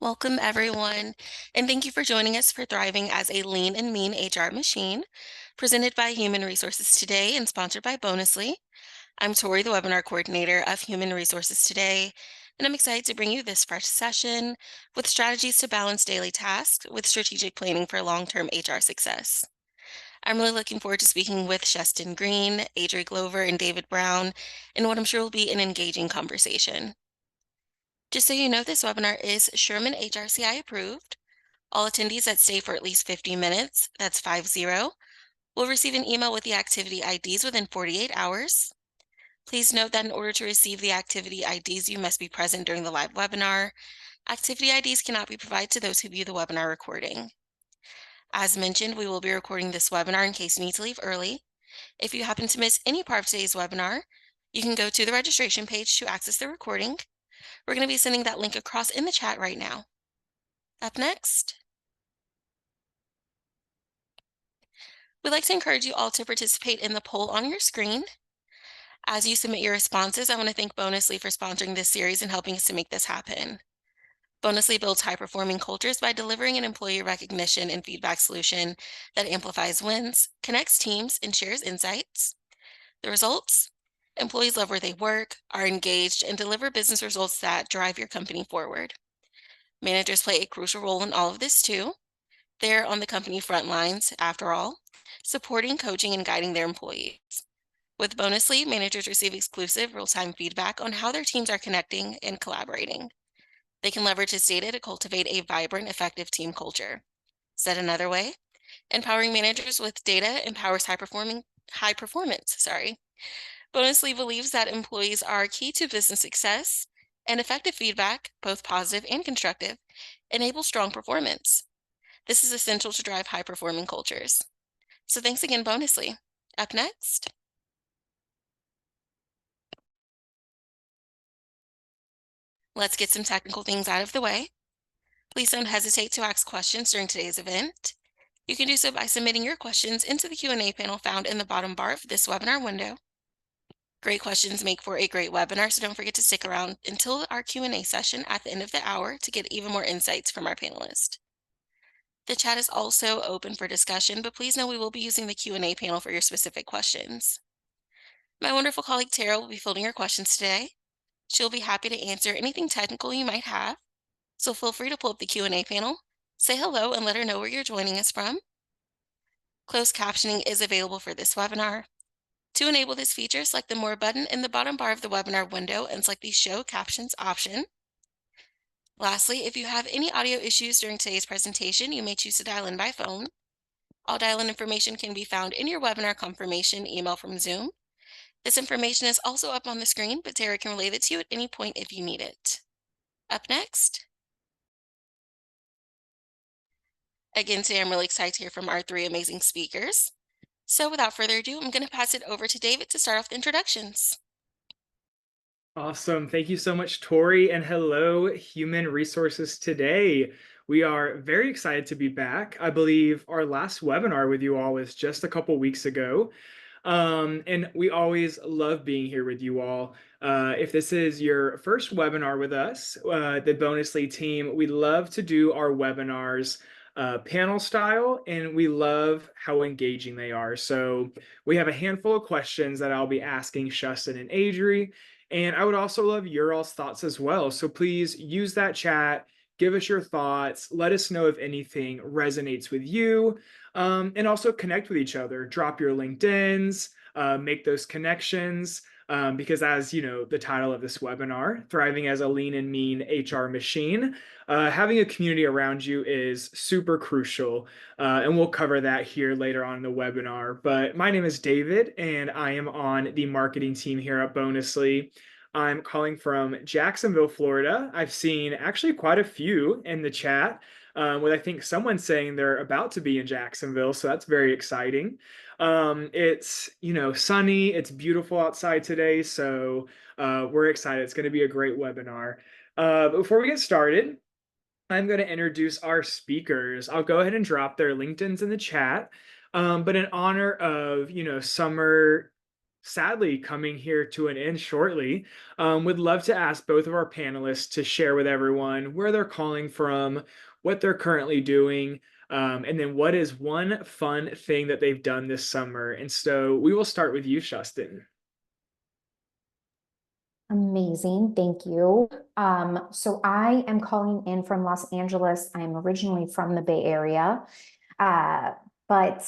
Welcome, everyone, and thank you for joining us for Thriving as a Lean and Mean HR Machine, presented by Human Resources Today and sponsored by Bonusly. I'm Tori, the webinar coordinator of Human Resources Today, and I'm excited to bring you this fresh session with strategies to balance daily tasks with strategic planning for long-term HR success. I'm really looking forward to speaking with Sheston Green, Adri Glover, and David Brown in what I'm sure will be an engaging conversation. Just so you know, this webinar is Sherman HRCI approved. All attendees that stay for at least 50 minutes, that's 50, will receive an email with the activity IDs within 48 hours. Please note that in order to receive the activity IDs, you must be present during the live webinar. Activity IDs cannot be provided to those who view the webinar recording. As mentioned, we will be recording this webinar in case you need to leave early. If you happen to miss any part of today's webinar, you can go to the registration page to access the recording. We're going to be sending that link across in the chat right now. Up next, we'd like to encourage you all to participate in the poll on your screen. As you submit your responses, I want to thank Bonusly for sponsoring this series and helping us to make this happen. Bonusly builds high-performing cultures by delivering an employee recognition and feedback solution that amplifies wins, connects teams, and shares insights. The results? Employees love where they work, are engaged, and deliver business results that drive your company forward. Managers play a crucial role in all of this too. They're on the company front lines, after all, supporting, coaching, and guiding their employees. With Bonusly, managers receive exclusive real-time feedback on how their teams are connecting and collaborating. They can leverage this data to cultivate a vibrant, effective team culture. Said another way, empowering managers with data empowers high performance. Bonusly believes that employees are key to business success, and effective feedback, both positive and constructive, enables strong performance. This is essential to drive high-performing cultures. So thanks again, Bonusly. Up next, let's get some technical things out of the way. Please don't hesitate to ask questions during today's event. You can do so by submitting your questions into the Q&A panel found in the bottom bar of this webinar window. Great questions make for a great webinar, so don't forget to stick around until our Q&A session at the end of the hour to get even more insights from our panelists. The chat is also open for discussion, but please know we will be using the Q&A panel for your specific questions. My wonderful colleague Tara will be fielding your questions today. She'll be happy to answer anything technical you might have, so feel free to pull up the Q&A panel, say hello, and let her know where you're joining us from. Closed captioning is available for this webinar. To enable this feature, select the More button in the bottom bar of the webinar window and select the Show Captions option. Lastly, if you have any audio issues during today's presentation, you may choose to dial in by phone. All dial-in information can be found in your webinar confirmation email from Zoom. This information is also up on the screen, but Tara can relay it to you at any point if you need it. Up next. Again, today I'm really excited to hear from our three amazing speakers. So without further ado, I'm going to pass it over to David to start off the introductions. Awesome. Thank you so much, Tori, and hello, Human Resources Today. We are very excited to be back. I believe our last webinar with you all was just a couple weeks ago. And we always love being here with you all. If this is your first webinar with us, the Bonusly team, we love to do our webinars panel style, and we love how engaging they are. So we have a handful of questions that I'll be asking Shustin and Adri, and I would also love your all's thoughts as well. So please use that chat, give us your thoughts, let us know if anything resonates with you, and also connect with each other. Drop your LinkedIns, make those connections, because as you know, the title of this webinar, Thriving as a Lean and Mean HR Machine, having a community around you is super crucial, and we'll cover that here later on in the webinar. But my name is David, and I am on the marketing team here at Bonusly. I'm calling from Jacksonville, Florida. I've seen actually quite a few in the chat, with I think someone saying they're about to be in Jacksonville, so that's very exciting. It's sunny, it's beautiful outside today, so we're excited. It's going to be a great webinar. But before we get started, I'm going to introduce our speakers. I'll go ahead and drop their LinkedIns in the chat. But in honor of, summer sadly coming here to an end shortly. Would love to ask both of our panelists to share with everyone where they're calling from, what they're currently doing, and then what is one fun thing that they've done this summer. And so we will start with you, Shustin. Amazing, thank you. So I am calling in from Los Angeles. I'm originally from the Bay Area. Uh, but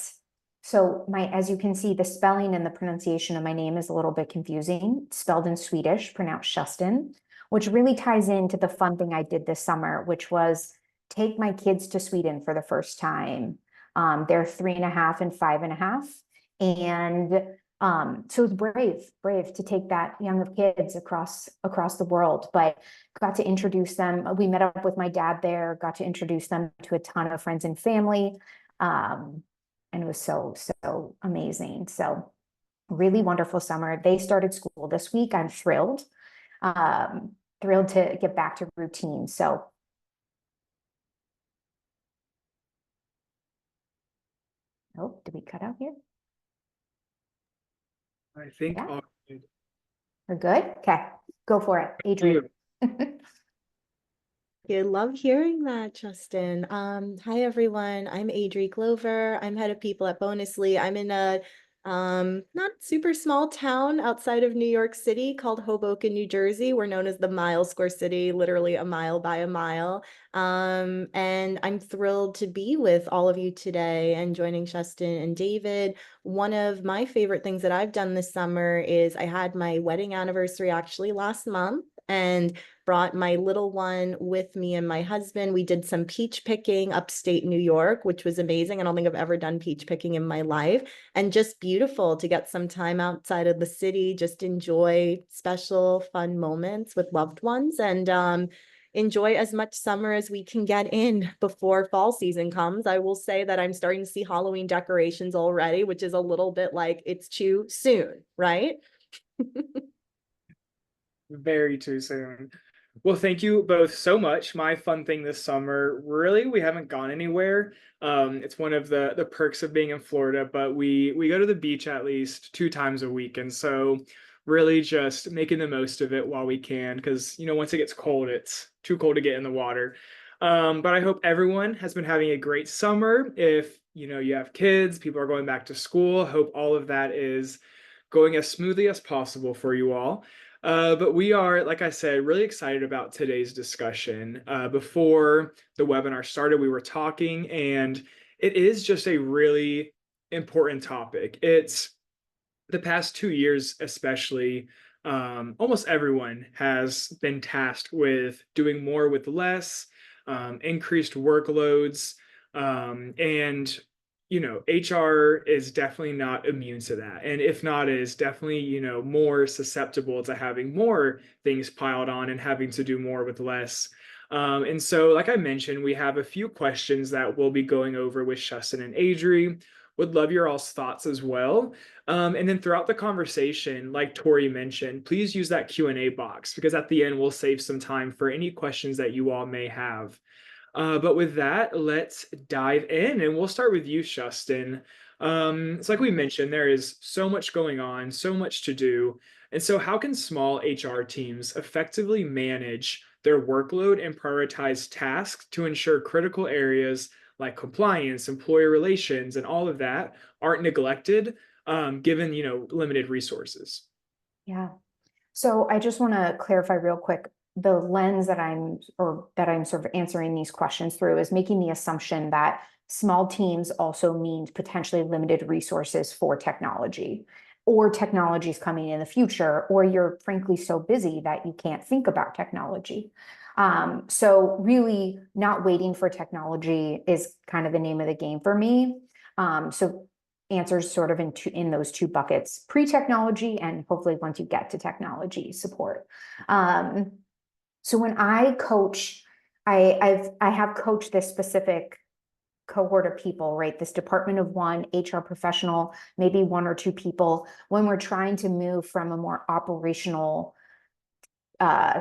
so as you can see, the spelling and the pronunciation of my name is a little bit confusing. It's spelled in Swedish, pronounced Shustin, which really ties into the fun thing I did this summer, which was take my kids to Sweden for the first time. They're 3.5 and 5.5. And so it's brave to take that young of kids across the world, but got to introduce them. We met up with my dad there, got to introduce them to a ton of friends and family. And it was so amazing. So really wonderful summer. They started school this week. I'm thrilled. Thrilled to get back to routine. So oh, did we cut out here? I think Yeah. all good. We're good? Okay, go for it, Adrian. I love hearing that, Justin. Hi everyone. I'm Adri Glover. I'm head of people at Bonusly. I'm in a not super small town outside of New York City called Hoboken, New Jersey. We're known as the Mile Square City, literally a mile by a mile. And I'm thrilled to be with all of you today and joining Justin and David. One of my favorite things that I've done this summer is I had my wedding anniversary actually last month, and brought my little one with me and my husband. We did some peach picking upstate New York, which was amazing. I don't think I've ever done peach picking in my life, and just beautiful to get some time outside of the city, just enjoy special, fun moments with loved ones, and enjoy as much summer as we can get in before fall season comes. I will say that I'm starting to see Halloween decorations already, which is a little bit like it's too soon, right? Very too soon. Well, thank you both so much. My fun thing this summer, really, we haven't gone anywhere. It's one of the perks of being in Florida, but we go to the beach at least 2 times a week, and so really just making the most of it while we can, because once it gets cold, it's too cold to get in the water. But I hope everyone has been having a great summer. If you have kids, people are going back to school. Hope all of that is going as smoothly as possible for you all. But we are, like I said, really excited about today's discussion. Before the webinar started, we were talking, and it is just a really important topic. It's the past 2 years, especially, almost everyone has been tasked with doing more with less, increased workloads, and HR is definitely not immune to that. And if not, is definitely, more susceptible to having more things piled on and having to do more with less. And so, like I mentioned, we have a few questions that we'll be going over with Shustin and Adri. Would love your all's thoughts as well. And then throughout the conversation, like Tori mentioned, please use that Q&A box, because at the end, we'll save some time for any questions that you all may have. But with that, let's dive in, and we'll start with you, Shustin. It's like we mentioned, there is so much going on, so much to do. And so how can small HR teams effectively manage their workload and prioritize tasks to ensure critical areas like compliance, employee relations, and all of that aren't neglected, given, limited resources? Yeah. So I just want to clarify real quick. The lens that I'm sort of answering these questions through is making the assumption that small teams also means potentially limited resources for technology, or technologies coming in the future, or you're frankly so busy that you can't think about technology. So really not waiting for technology is kind of the name of the game for me. So answers sort of in those two buckets: pre-technology and hopefully once you get to technology support. So when I coach, I have coached this specific cohort of people, right? This department of one, HR professional, maybe one or two people, when we're trying to move from a more operational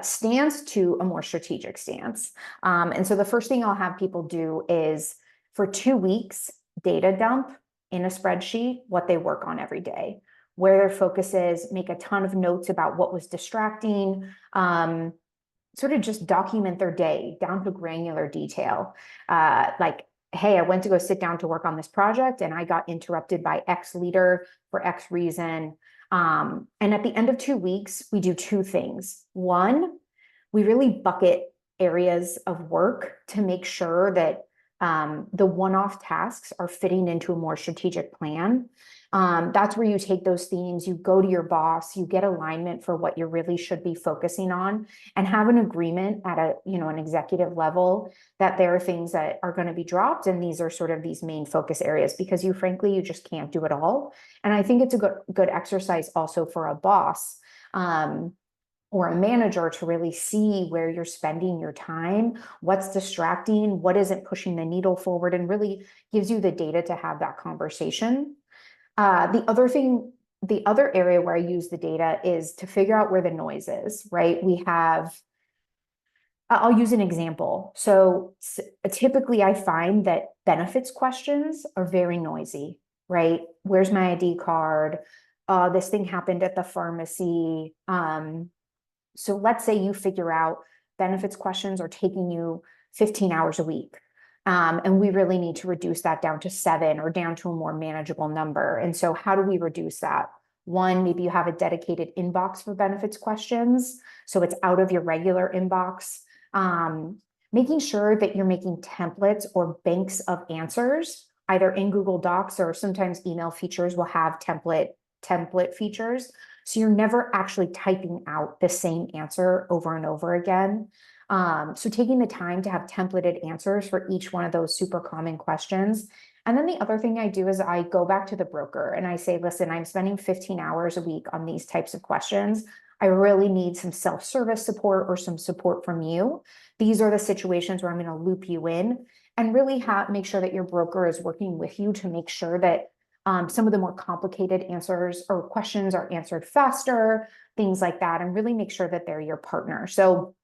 stance to a more strategic stance. And so the first thing I'll have people do is, for 2 weeks, data dump in a spreadsheet what they work on every day. where their focus is, make a ton of notes about what was distracting, sort of just document their day down to granular detail. Like, hey, I went to go sit down to work on this project and I got interrupted by X leader for X reason. And at the end of 2 weeks, we do two things. One, we really bucket areas of work to make sure that the one-off tasks are fitting into a more strategic plan. That's where you take those themes, you go to your boss, you get alignment for what you really should be focusing on, and have an agreement at an executive level that there are things that are going to be dropped, and these are sort of these main focus areas, because you frankly, you just can't do it all. And I think it's a good exercise also for a boss. Or a manager to really see where you're spending your time, what's distracting, what isn't pushing the needle forward, and really gives you the data to have that conversation. The other area where I use the data is to figure out where the noise is, right? I'll use an example. So typically I find that benefits questions are very noisy, right? Where's my ID card? This thing happened at the pharmacy. So let's say you figure out benefits questions are taking you 15 hours a week. And we really need to reduce that down to 7 or down to a more manageable number. And so how do we reduce that? One, maybe you have a dedicated inbox for benefits questions, so it's out of your regular inbox. Making sure that you're making templates or banks of answers, either in Google Docs, or sometimes email features will have template features. So you're never actually typing out the same answer over and over again. So taking the time to have templated answers for each one of those super common questions. And then the other thing I do is I go back to the broker and I say, listen, I'm spending 15 hours a week on these types of questions. I really need some self-service support or some support from you. These are the situations where I'm going to loop you in, and really make sure that your broker is working with you to make sure that some of the more complicated answers or questions are answered faster, things like that, and really make sure that they're your partner. So,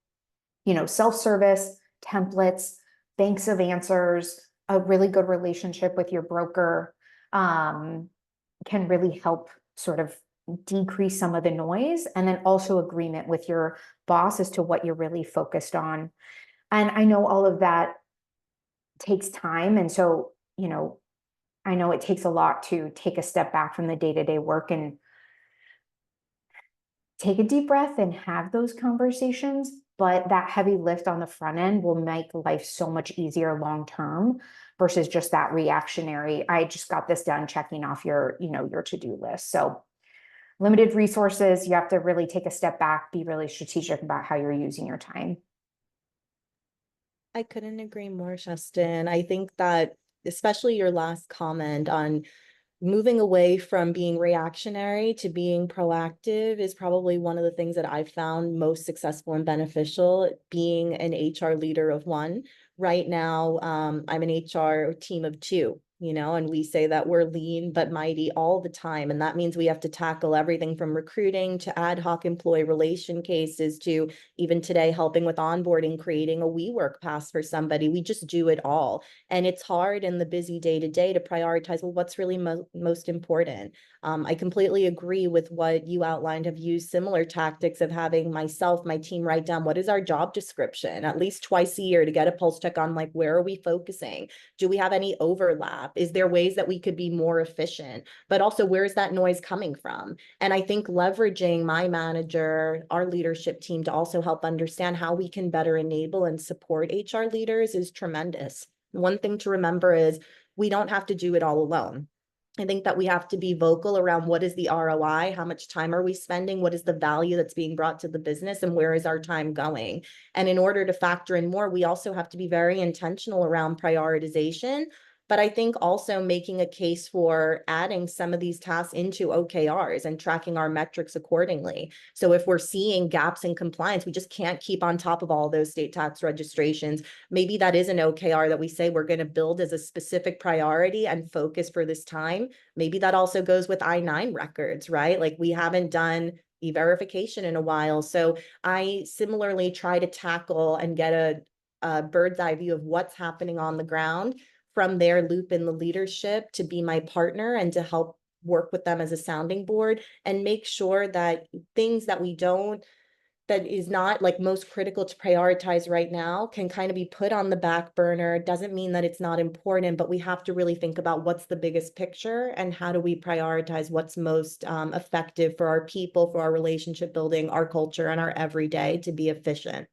self-service, templates, banks of answers, a really good relationship with your broker can really help sort of decrease some of the noise, and then also agreement with your boss as to what you're really focused on. And I know all of that takes time. And so, I know it takes a lot to take a step back from the day-to-day work and take a deep breath and have those conversations. But that heavy lift on the front end will make life so much easier long-term versus just that reactionary, I just got this done, checking off your to-do list. So limited resources, you have to really take a step back, be really strategic about how you're using your time. I couldn't agree more, Justin. I think that especially your last comment on moving away from being reactionary to being proactive is probably one of the things that I've found most successful and beneficial being an HR leader of one. Right now, I'm an HR team of 2. And we say that we're lean but mighty all the time. And that means we have to tackle everything from recruiting to ad hoc employee relation cases to even today helping with onboarding, creating a WeWork pass for somebody. We just do it all. And it's hard in the busy day-to-day to prioritize, well, what's really most important. I completely agree with what you outlined, have used similar tactics of having myself, my team write down what is our job description at least twice a year to get a pulse check on where are we focusing? Do we have any overlap? Is there ways that we could be more efficient? But also, where is that noise coming from? And I think leveraging my manager, our leadership team to also help understand how we can better enable and support HR leaders is tremendous. One thing to remember is we don't have to do it all alone. I think that we have to be vocal around what is the ROI, how much time are we spending, what is the value that's being brought to the business, and where is our time going? And in order to factor in more, we also have to be very intentional around prioritization. But I think also making a case for adding some of these tasks into OKRs and tracking our metrics accordingly. So if we're seeing gaps in compliance, we just can't keep on top of all those state tax registrations. Maybe that is an OKR that we say we're going to build as a specific priority and focus for this time. Maybe that also goes with I-9 records, right? We haven't done e-verification in a while. So I similarly try to tackle and get a bird's eye view of what's happening on the ground. From there, loop in the leadership to be my partner and to help work with them as a sounding board and make sure that things that that is not like most critical to prioritize right now can kind of be put on the back burner. Doesn't mean that it's not important, but we have to really think about what's the biggest picture and how do we prioritize what's most effective for our people, for our relationship building, our culture, and our everyday to be efficient.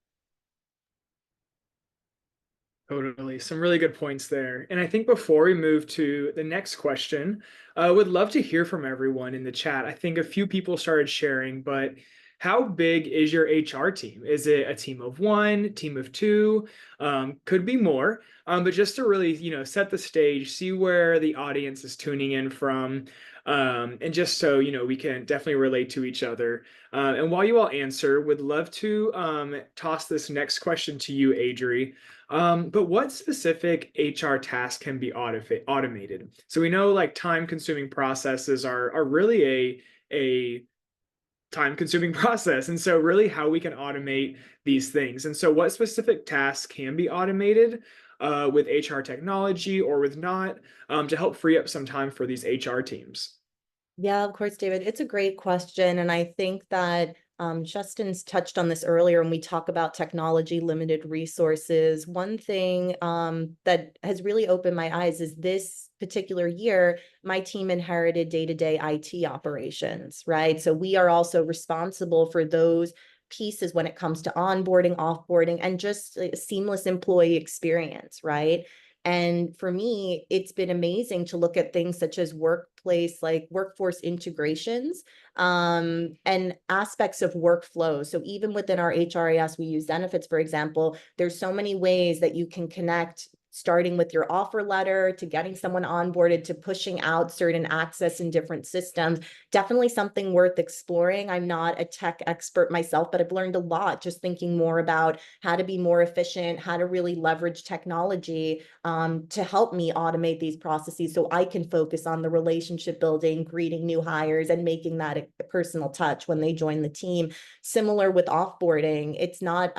Totally. Some really good points there. And I think before we move to the next question, would love to hear from everyone in the chat. I think a few people started sharing, but how big is your HR team? Is it a team of one, team of two? Could be more. But just to really, set the stage, see where the audience is tuning in from, and just so, we can definitely relate to each other. And while you all answer, would love to toss this next question to you, Adri. But what specific HR tasks can be automated? So we know like time-consuming processes are really a time-consuming process. And so really how we can automate these things. And so what specific tasks can be automated with HR technology or with not to help free up some time for these HR teams? Yeah, of course, David. It's a great question. And I think that Justin's touched on this earlier when we talk about technology limited resources. One thing that has really opened my eyes is this particular year, my team inherited day-to-day IT operations, right? So we are also responsible for those pieces when it comes to onboarding, offboarding, and just a seamless employee experience, right? And for me, it's been amazing to look at things such as workforce integrations and aspects of workflow. So even within our HRIS, we use Zenefits, for example, there's so many ways that you can connect, starting with your offer letter to getting someone onboarded to pushing out certain access in different systems. Definitely something worth exploring. I'm not a tech expert myself, but I've learned a lot just thinking more about how to be more efficient, how to really leverage technology to help me automate these processes so I can focus on the relationship building, greeting new hires, and making that a personal touch when they join the team. Similar with offboarding, it's not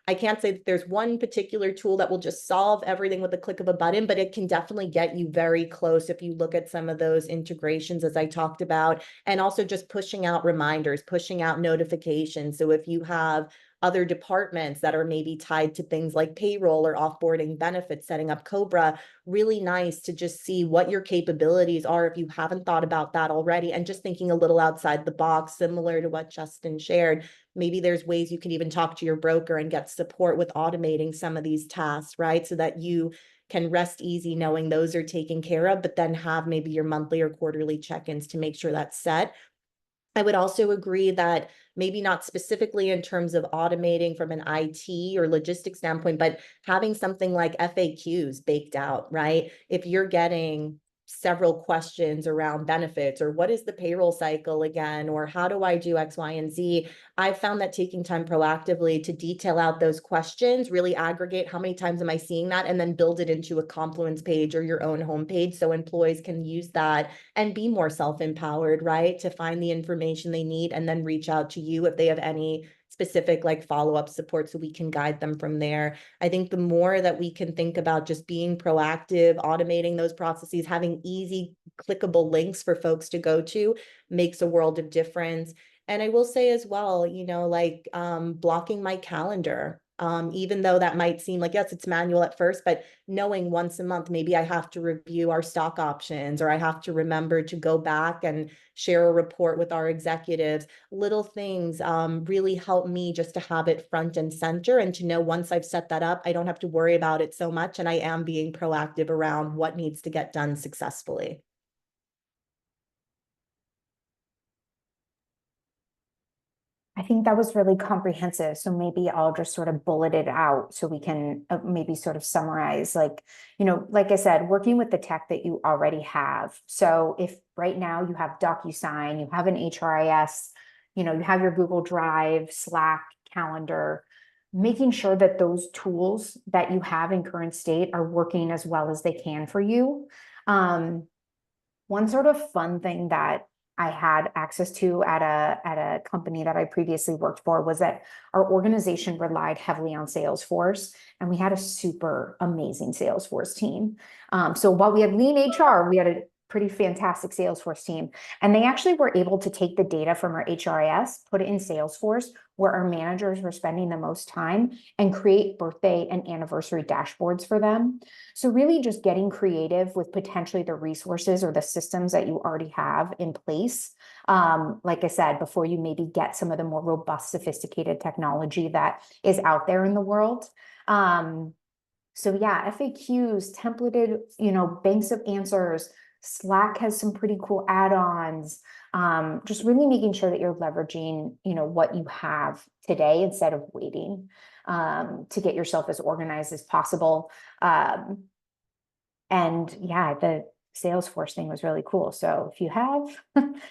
I can't say that there's one particular tool that will just solve everything with the click of a button, but it can definitely get you very close if you look at some of those integrations, as I talked about, and also just pushing out reminders, pushing out notifications. So if you have other departments that are maybe tied to things like payroll or offboarding benefits, setting up Cobra, really nice to just see what your capabilities are if you haven't thought about that already, and just thinking a little outside the box, similar to what Justin shared. Maybe there's ways you can even talk to your broker and get support with automating some of these tasks, right? So that you can rest easy knowing those are taken care of, but then have maybe your monthly or quarterly check-ins to make sure that's set. I would also agree that maybe not specifically in terms of automating from an IT or logistics standpoint, but having something like FAQs baked out, right? If you're getting several questions around benefits or what is the payroll cycle again, or how do I do X, Y, and Z, I've found that taking time proactively to detail out those questions, really aggregate how many times am I seeing that, and then build it into a Confluence page or your own homepage so employees can use that and be more self-empowered, right? To find the information they need and then reach out to you if they have any specific like follow-up support so we can guide them from there. I think the more that we can think about just being proactive, automating those processes, having easy clickable links for folks to go to makes a world of difference. And I will say as well, blocking my calendar. Even though that might seem like, yes, it's manual at first, but knowing once a month, maybe I have to review our stock options, or I have to remember to go back and share a report with our executives. Little things really help me just to have it front and center, and to know once I've set that up, I don't have to worry about it so much, and I am being proactive around what needs to get done successfully. I think that was really comprehensive. So maybe I'll just sort of bullet it out so we can maybe sort of summarize, like I said, working with the tech that you already have. So if right now you have DocuSign, you have an HRIS, you have your Google Drive, Slack, Calendar, making sure that those tools that you have in current state are working as well as they can for you. One sort of fun thing that I had access to at a company that I previously worked for was that our organization relied heavily on Salesforce, and we had a super amazing Salesforce team. So while we had lean HR, we had a pretty fantastic Salesforce team. And they actually were able to take the data from our HRIS, put it in Salesforce, where our managers were spending the most time, and create birthday and anniversary dashboards for them. So really just getting creative with potentially the resources or the systems that you already have in place. Like I said, before you maybe get some of the more robust, sophisticated technology that is out there in the world. So yeah, FAQs, templated, banks of answers. Slack has some pretty cool add-ons. Just really making sure that you're leveraging, what you have today instead of waiting to get yourself as organized as possible. And yeah, the Salesforce thing was really cool. So if you have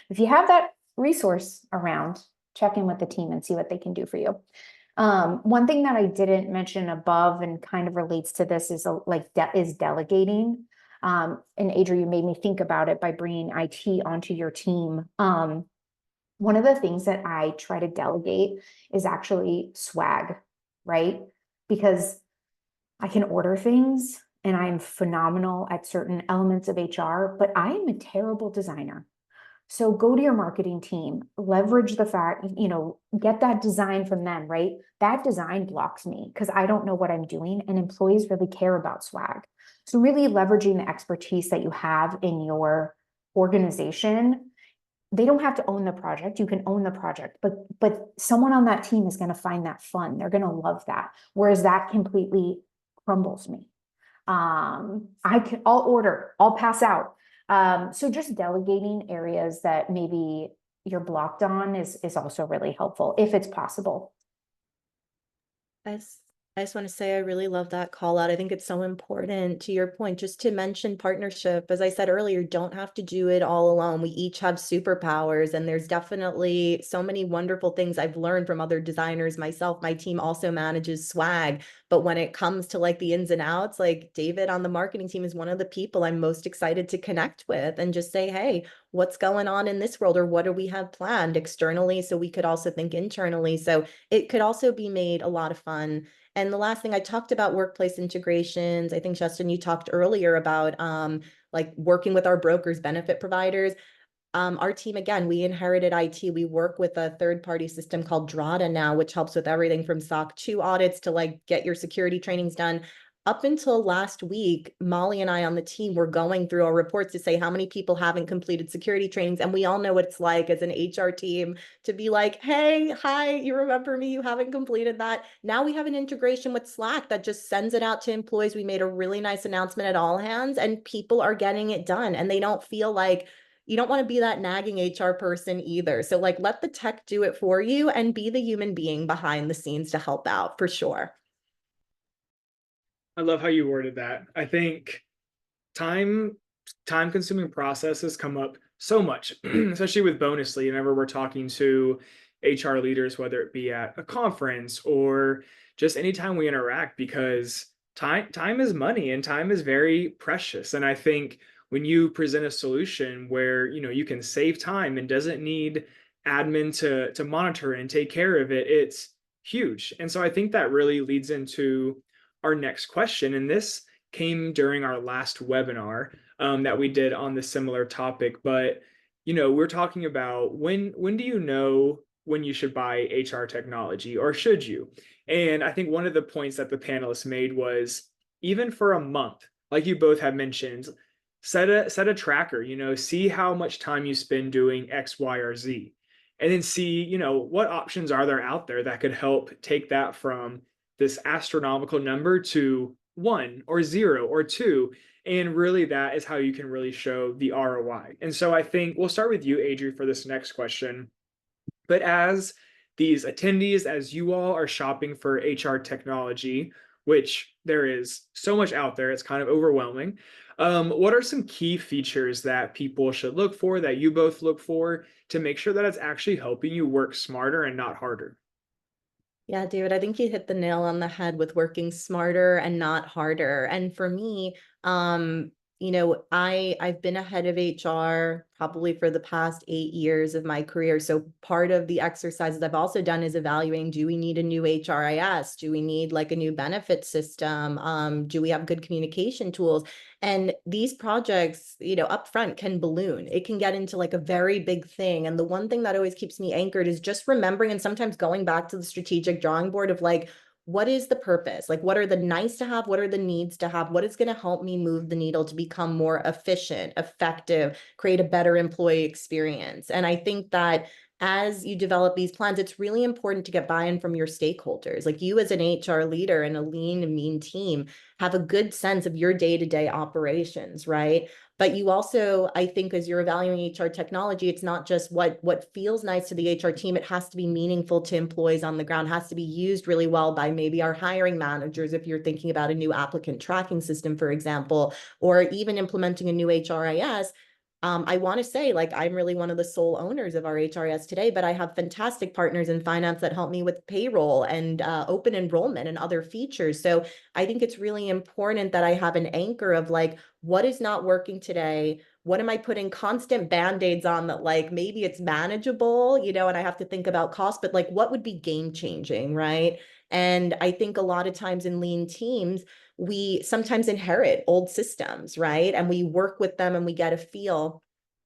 if you have that resource around, check in with the team and see what they can do for you. One thing that I didn't mention above and kind of relates to this is is delegating. And Adri, you made me think about it by bringing IT onto your team. One of the things that I try to delegate is actually swag, right? Because I can order things and I'm phenomenal at certain elements of HR, but I am a terrible designer. So go to your marketing team, leverage the fact, get that design from them, right? That design blocks me because I don't know what I'm doing, and employees really care about swag. So really leveraging the expertise that you have in your organization. They don't have to own the project. You can own the project, but someone on that team is going to find that fun. They're going to love that. Whereas that completely crumbles me. I'll order, I'll pass out. So just delegating areas that maybe you're blocked on is also really helpful if it's possible. I just want to say I really love that call out. I think it's so important, to your point, just to mention partnership. As I said earlier, don't have to do it all alone. We each have superpowers, and there's definitely so many wonderful things I've learned from other designers myself. My team also manages swag, but when it comes to like the ins and outs, like David on the marketing team is one of the people I'm most excited to connect with and just say, hey, what's going on in this world, or what do we have planned externally, so we could also think internally. So it could also be made a lot of fun. And the last thing, I talked about workplace integrations. I think, Justin, you talked earlier about like working with our brokers, benefit providers. Our team, again, we inherited IT. We work with a third-party system called Drata now, which helps with everything from SOC 2 audits to like get your security trainings done. Up until last week, Molly and I on the team were going through our reports to say how many people haven't completed security trainings. And we all know what it's like as an HR team to be like, hey, hi, you remember me, you haven't completed that. Now we have an integration with Slack that just sends it out to employees. We made a really nice announcement at all hands, and people are getting it done, and they don't feel like, you don't want to be that nagging HR person either. So like, let the tech do it for you and be the human being behind the scenes to help out, for sure. I love how you worded that. I think time consuming processes come up so much, especially with Bonusly. Whenever we're talking to HR leaders, whether it be at a conference or just anytime we interact, because time is money and time is very precious. And I think when you present a solution where you can save time and doesn't need admin to monitor and take care of it, it's huge. And so I think that really leads into our next question. And this came during our last webinar that we did on this similar topic. But we're talking about when do you know when you should buy HR technology, or should you? And I think one of the points that the panelists made was, even for a month, like you both have mentioned, set a tracker. See how much time you spend doing X, Y, or Z, and then see what options are there out there that could help take that from this astronomical number to 1 or 0 or 2. And really, that is how you can really show the ROI. And so I think we'll start with you, Adri, for this next question. But as these attendees, as you all are shopping for HR technology, which there is so much out there, it's kind of overwhelming. What are some key features that people should look for, that you both look for, to make sure that it's actually helping you work smarter and not harder? Yeah, David, I think you hit the nail on the head with working smarter and not harder. And for me, I've been a head of HR probably for the past 8 years of my career. So part of the exercises I've also done is evaluating, do we need a new HRIS? Do we need like a new benefit system? Do we have good communication tools? And these projects, upfront can balloon. It can get into like a very big thing. And the one thing that always keeps me anchored is just remembering and sometimes going back to the strategic drawing board of like, what is the purpose? Like, what are the nice to have? What are the needs to have? What is going to help me move the needle to become more efficient, effective, create a better employee experience? And I think that as you develop these plans, it's really important to get buy-in from your stakeholders. Like you as an HR leader in a lean and mean team have a good sense of your day-to-day operations, right? But you also, I think, as you're evaluating HR technology, it's not just what feels nice to the HR team. It has to be meaningful to employees on the ground, has to be used really well by maybe our hiring managers, if you're thinking about a new applicant tracking system, for example, or even implementing a new HRIS. I want to say, like, I'm really one of the sole owners of our HRIS today, but I have fantastic partners in finance that help me with payroll and open enrollment and other features. So I think it's really important that I have an anchor of like, what is not working today? What am I putting constant band-aids on that like maybe it's manageable, and I have to think about cost, but like what would be game changing, right? And I think a lot of times in lean teams, we sometimes inherit old systems, right? And we work with them and we get a feel.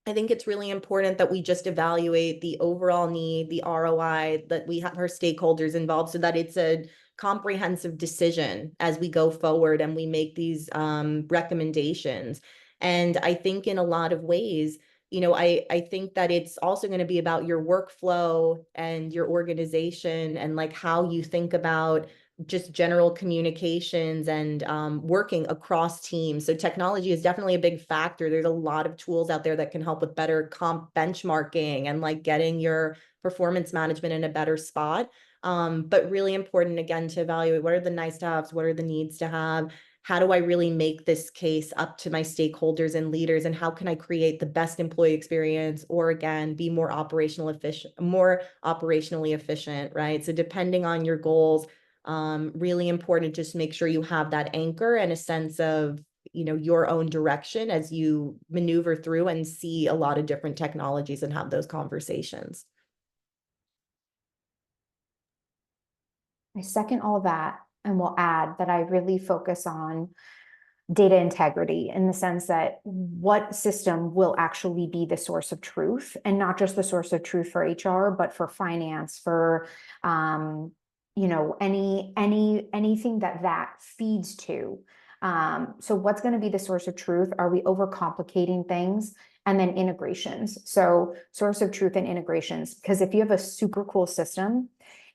I think it's really important that we just evaluate the overall need, the ROI, that we have our stakeholders involved so that it's a comprehensive decision as we go forward and we make these recommendations. And I think in a lot of ways, I think that it's also going to be about your workflow and your organization and like how you think about just general communications and working across teams. So technology is definitely a big factor. There's a lot of tools out there that can help with better comp benchmarking and like getting your performance management in a better spot. But really important again to evaluate what are the nice to haves, what are the needs to have, how do I really make this case up to my stakeholders and leaders, and how can I create the best employee experience, or again, be more operationally efficient, right? So depending on your goals, really important to just make sure you have that anchor and a sense of your own direction as you maneuver through and see a lot of different technologies and have those conversations. I second all of that and will add that I really focus on data integrity in the sense that what system will actually be the source of truth, and not just the source of truth for HR, but for finance, for anything that feeds to. So what's going to be the source of truth? Are we overcomplicating things? And then integrations. So source of truth and integrations, because if you have a super cool system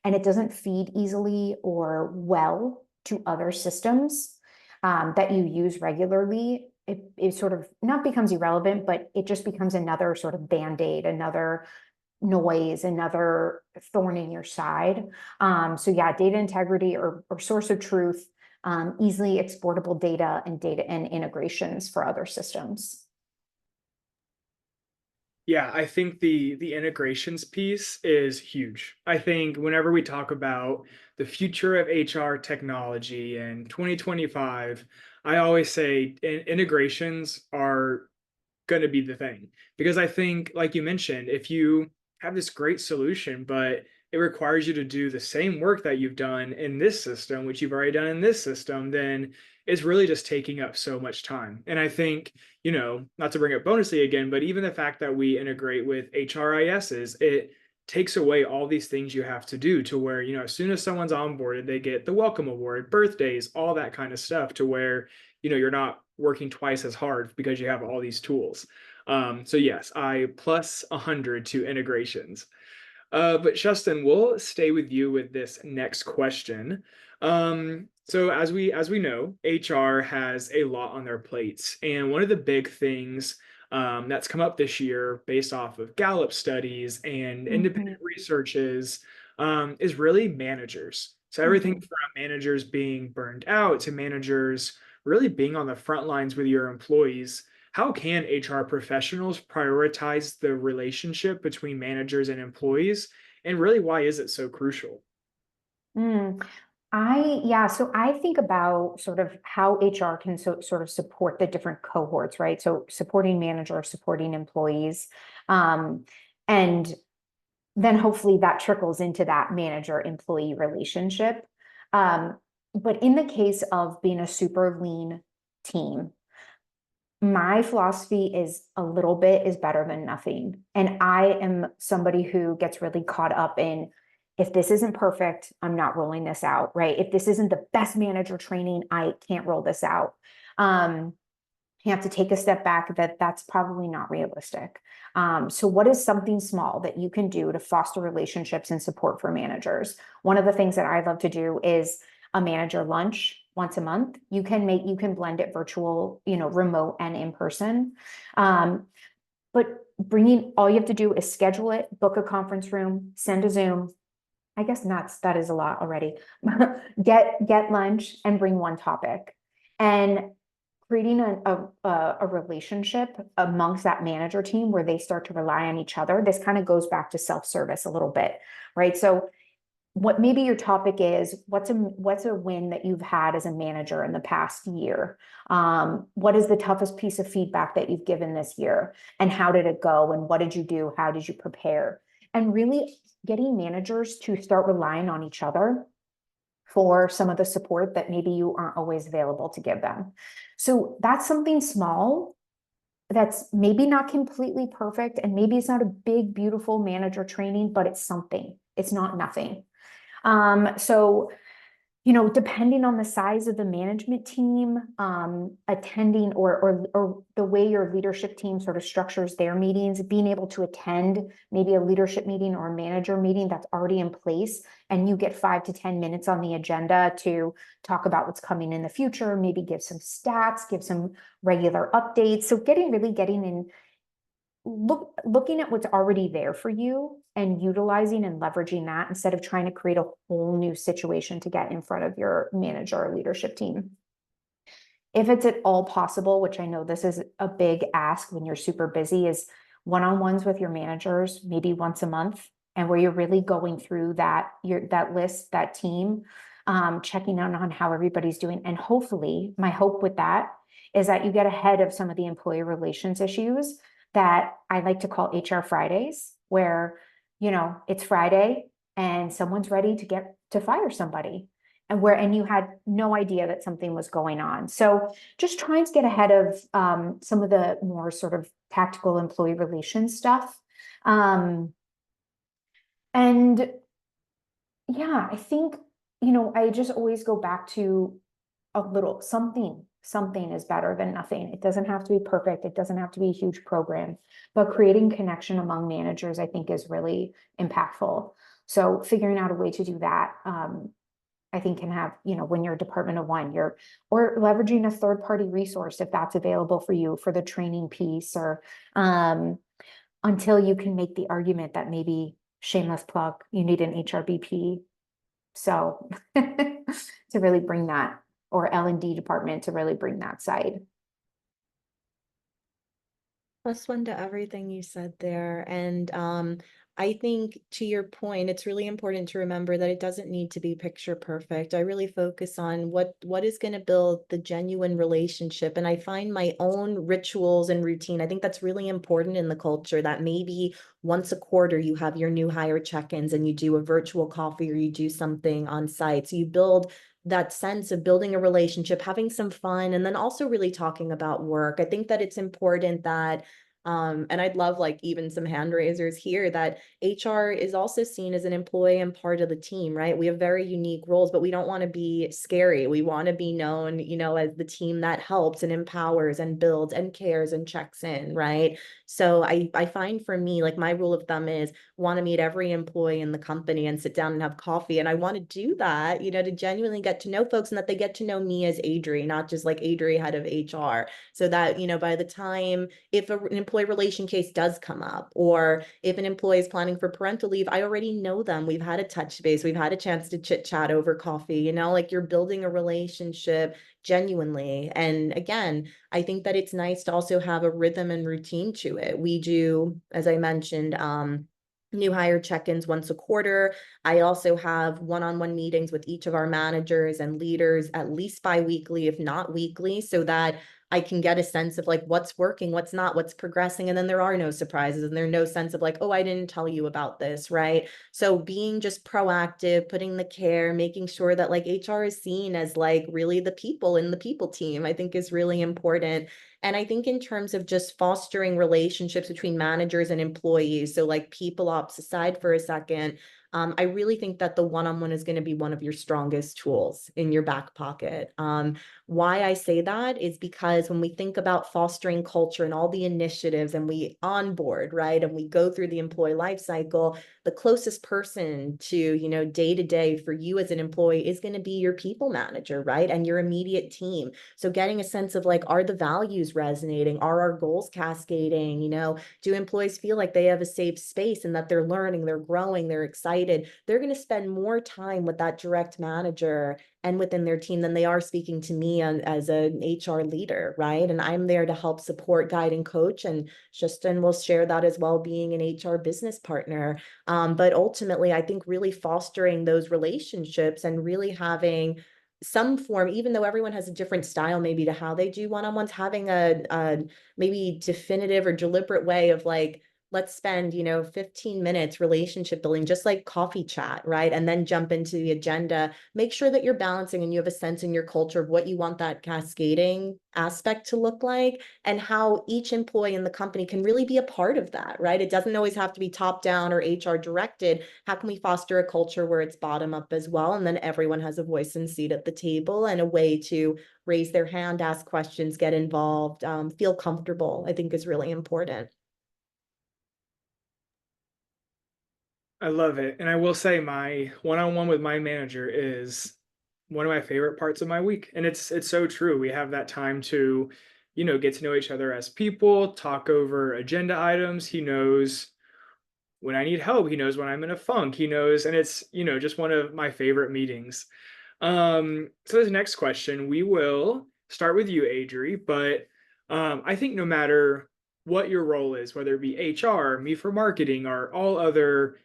and it doesn't feed easily or well to other systems that you use regularly, it sort of not becomes irrelevant, but it just becomes another sort of band-aid, another noise, another thorn in your side. So yeah, data integrity or source of truth, easily exportable data and integrations for other systems. Yeah, I think the integrations piece is huge. I think whenever we talk about the future of HR technology in 2025, I always say integrations are going to be the thing. Because I think, like you mentioned, if you have this great solution, but it requires you to do the same work that you've done in this system, which you've already done in this system, then it's really just taking up so much time. And I think, not to bring up Bonusly again, but even the fact that we integrate with HRISs, it takes away all these things you have to do to where, as soon as someone's onboarded, they get the welcome award, birthdays, all that kind of stuff to where, you're not working twice as hard because you have all these tools. So yes, I plus 100 to integrations. But Justin, we'll stay with you with this next question. So as we know, HR has a lot on their plates, and one of the big things that's come up this year, based off of Gallup studies and independent researches, is really managers. So everything from managers being burned out to managers really being on the front lines with your employees. How can HR professionals prioritize the relationship between managers and employees? And really, why is it so crucial? So I think about sort of how HR can sort of support the different cohorts, right? So supporting managers, supporting employees, and then hopefully that trickles into that manager-employee relationship. But in the case of being a super lean team, my philosophy is a little bit is better than nothing. And I am somebody who gets really caught up in, if this isn't perfect, I'm not rolling this out, right? If this isn't the best manager training, I can't roll this out. You have to take a step back, that's probably not realistic. So what is something small that you can do to foster relationships and support for managers? One of the things that I love to do is a manager lunch once a month. You can blend it virtual, remote and in person. But all you have to do is schedule it, book a conference room, send a Zoom. I guess that is a lot already. Get lunch and bring one topic. And creating a relationship amongst that manager team where they start to rely on each other. This kind of goes back to self-service a little bit, right? So what maybe your topic is, what's a win that you've had as a manager in the past year? What is the toughest piece of feedback that you've given this year? And how did it go? And what did you do? How did you prepare? And really getting managers to start relying on each other for some of the support that maybe you aren't always available to give them. So that's something small that's maybe not completely perfect, and maybe it's not a big, beautiful manager training, but it's something. It's not nothing. So depending on the size of the management team, attending or the way your leadership team sort of structures their meetings, being able to attend maybe a leadership meeting or a manager meeting that's already in place, and you get 5 to 10 minutes on the agenda to talk about what's coming in the future, maybe give some stats, give some regular updates. So getting in, looking at what's already there for you and utilizing and leveraging that instead of trying to create a whole new situation to get in front of your manager or leadership team. If it's at all possible, which I know this is a big ask when you're super busy, is one-on-ones with your managers, maybe once a month, and where you're really going through that list, that team, checking out on how everybody's doing. And hopefully, my hope with that is that you get ahead of some of the employee relations issues that I like to call HR Fridays, where, it's Friday and someone's ready to fire somebody, and you had no idea that something was going on. So just trying to get ahead of some of the more sort of tactical employee relations stuff. And yeah, I think, I just always go back to a little something is better than nothing. It doesn't have to be perfect. It doesn't have to be a huge program, but creating connection among managers, I think, is really impactful. So figuring out a way to do that, I think can have, when you're a department of one, or leveraging a third-party resource if that's available for you for the training piece, or until you can make the argument that maybe, shameless plug, you need an HRBP. So to really bring that, or L&D department to really bring that side. Plus one to everything you said there. And I think, to your point, it's really important to remember that it doesn't need to be picture perfect. I really focus on what is going to build the genuine relationship. And I find my own rituals and routine. I think that's really important in the culture, that maybe once a quarter you have your new hire check-ins and you do a virtual coffee, or you do something on site. So you build that sense of building a relationship, having some fun, and then also really talking about work. I think that it's important that and I'd love even some hand raisers here, that HR is also seen as an employee and part of the team, right? We have very unique roles, but we don't want to be scary. We want to be known, as the team that helps and empowers and builds and cares and checks in, right? So I find, for me, my rule of thumb is want to meet every employee in the company and sit down and have coffee. And I want to do that, to genuinely get to know folks, and that they get to know me as Adri, not just Adri, head of HR. So that, by the time, if an employee relation case does come up, or if an employee is planning for parental leave, I already know them. We've had a touch base. We've had a chance to chit chat over coffee, you're building a relationship genuinely. And again, I think that it's nice to also have a rhythm and routine to it. We do, as I mentioned, new hire check-ins once a quarter. I also have one-on-one meetings with each of our managers and leaders at least bi-weekly, if not weekly, so that I can get a sense of like what's working, what's not, what's progressing, and then there are no surprises and there's no sense of like, oh, I didn't tell you about this, right? So being just proactive, putting the care, making sure that like HR is seen as like really the people in the people team, I think is really important. And I think in terms of just fostering relationships between managers and employees, so like people ops aside for a second, I really think that the one-on-one is going to be one of your strongest tools in your back pocket. Why I say that is because when we think about fostering culture and all the initiatives and we onboard, right, and we go through the employee life cycle, the closest person to, you know, day to day for you as an employee is going to be your people manager, right, and your immediate team. So getting a sense of like, are the values resonating? Are our goals cascading? You know, do employees feel like they have a safe space and that they're learning, they're growing, they're excited? They're going to spend more time with that direct manager and within their team than they are speaking to me as an HR leader, right? And I'm there to help support, guide, and coach. And Justin will share that as well, being an HR business partner. But ultimately, I think really fostering those relationships and really having some form, even though everyone has a different style maybe to how they do one-on-ones, having a maybe definitive or deliberate way of like, let's spend, you know, 15 minutes relationship building, just like coffee chat, right? And then jump into the agenda. Make sure that you're balancing and you have a sense in your culture of what you want that cascading aspect to look like and how each employee in the company can really be a part of that, right? It doesn't always have to be top down or HR directed. How can we foster a culture where it's bottom up as well? And then everyone has a voice and seat at the table and a way to raise their hand, ask questions, get involved, feel comfortable, I think is really important. I love it. And I will say my one-on-one with my manager is one of my favorite parts of my week. And it's so true. We have that time to, get to know each other as people, talk over agenda items. He knows when I need help. He knows when I'm in a funk. He knows, and it's, just one of my favorite meetings. So this next question, we will start with you, Adri, but I think no matter what your role is, whether it be HR, me for marketing, or all other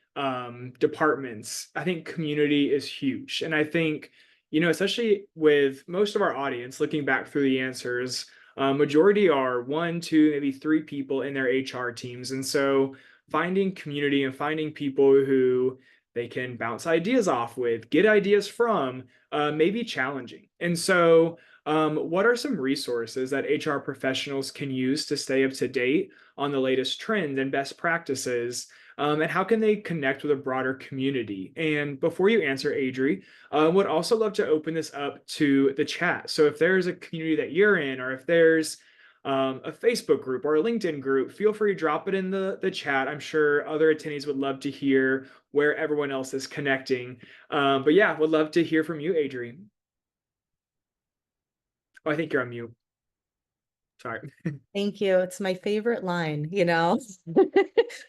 departments, I think community is huge. And I think, especially with most of our audience, looking back through the answers, majority are 1, 2, maybe 3 people in their HR teams. And so finding community and finding people who they can bounce ideas off with, get ideas from, may be challenging. And so, what are some resources that HR professionals can use to stay up to date on the latest trends and best practices? And how can they connect with a broader community? And before you answer, Adri, would also love to open this up to the chat. So if there's a community that you're in, or if there's a Facebook group or a LinkedIn group, feel free to drop it in the chat. I'm sure other attendees would love to hear where everyone else is connecting. But yeah, would love to hear from you, Adri. Oh, I think you're on mute. Sorry. Thank you. It's my favorite line, you know.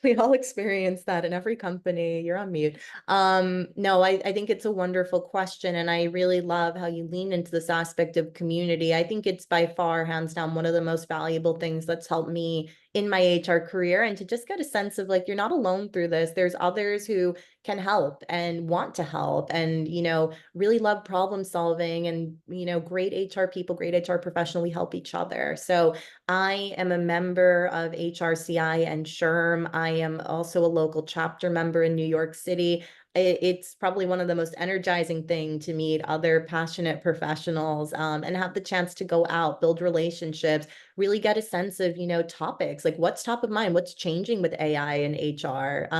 We all experience that in every company. You're on mute. No, I think it's a wonderful question. And I really love how you lean into this aspect of community. I think it's by far, hands down, one of the most valuable things that's helped me in my HR career. And to just get a sense of like, you're not alone through this. There's others who can help and want to help and, really love problem solving and, great HR people, great HR professional. We help each other. So I am a member of HRCI and SHRM. I am also a local chapter member in New York City. It's probably one of the most energizing thing to meet other passionate professionals and have the chance to go out, build relationships, really get a sense of, topics like what's top of mind, what's changing with AI and HR.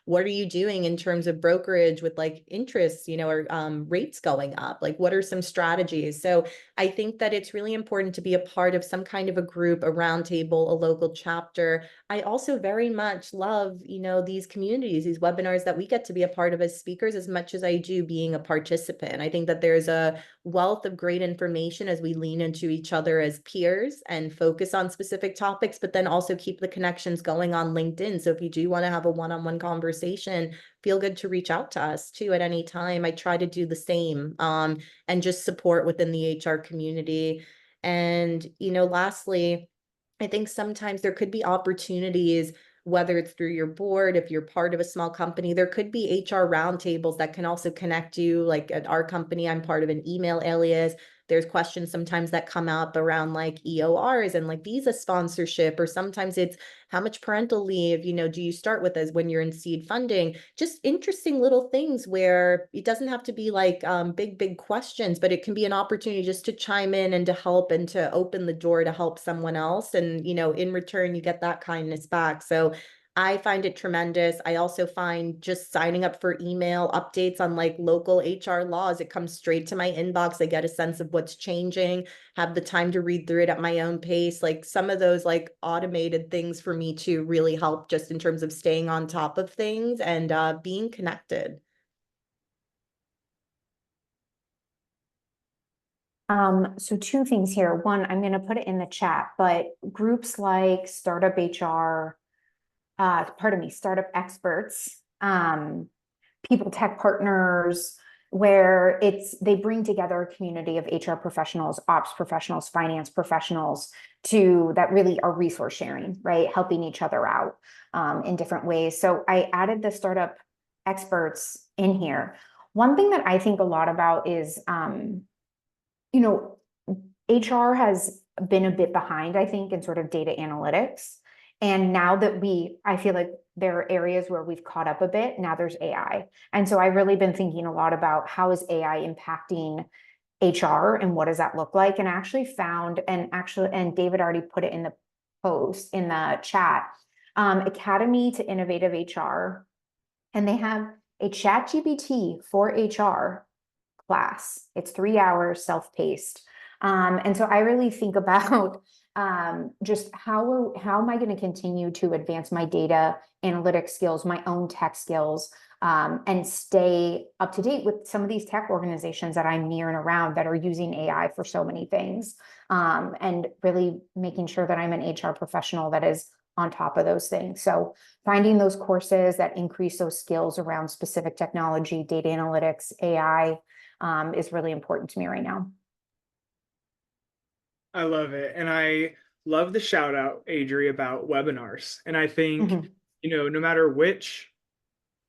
What are you doing in terms of brokerage with like interests, or rates going up? Like, what are some strategies? So I think that it's really important to be a part of some kind of a group, a roundtable, a local chapter. I also very much love, these communities, these webinars that we get to be a part of as speakers as much as I do being a participant. I think that there's a wealth of great information as we lean into each other as peers and focus on specific topics, but then also keep the connections going on LinkedIn. So if you do want to have a one-on-one conversation, feel good to reach out to us too at any time. I try to do the same and just support within the HR community. And, lastly, I think sometimes there could be opportunities whether it's through your board, if you're part of a small company, there could be HR roundtables that can also connect you. Like at our company, I'm part of an email alias. There's questions sometimes that come up around like EORs and like visa sponsorship, or sometimes it's how much parental leave, do you start with as when you're in seed funding? Just interesting little things where it doesn't have to be like big questions, but it can be an opportunity just to chime in and to help and to open the door to help someone else. And, in return, you get that kindness back. So I find it tremendous. I also find just signing up for email updates on like local HR laws, it comes straight to my inbox. I get a sense of what's changing, have the time to read through it at my own pace. Like some of those like automated things for me to really help just in terms of staying on top of things and being connected. So two things here. One, I'm going to put it in the chat, but groups like Startup HR, Startup Experts, People Tech Partners, where they bring together a community of HR professionals, ops professionals, finance professionals that really are resource sharing, right? Helping each other out in different ways. So I added the Startup Experts in here. One thing that I think a lot about is, HR has been a bit behind, I think, in sort of data analytics. And now that I feel like there are areas where we've caught up a bit. Now there's AI. And so I've really been thinking a lot about how is AI impacting HR and what does that look like? And I actually found, and David already put it in the post in the chat, Academy to Innovative HR. And they have a ChatGPT for HR class. It's 3 hours, self-paced. And so I really think about just how am I going to continue to advance my data analytics skills, my own tech skills, and stay up to date with some of these tech organizations that I'm near and around that are using AI for so many things, and really making sure that I'm an HR professional that is on top of those things. So finding those courses that increase those skills around specific technology, data analytics, AI, is really important to me right now. I love it. And I love the shout out, Adri, about webinars. And I think, no matter which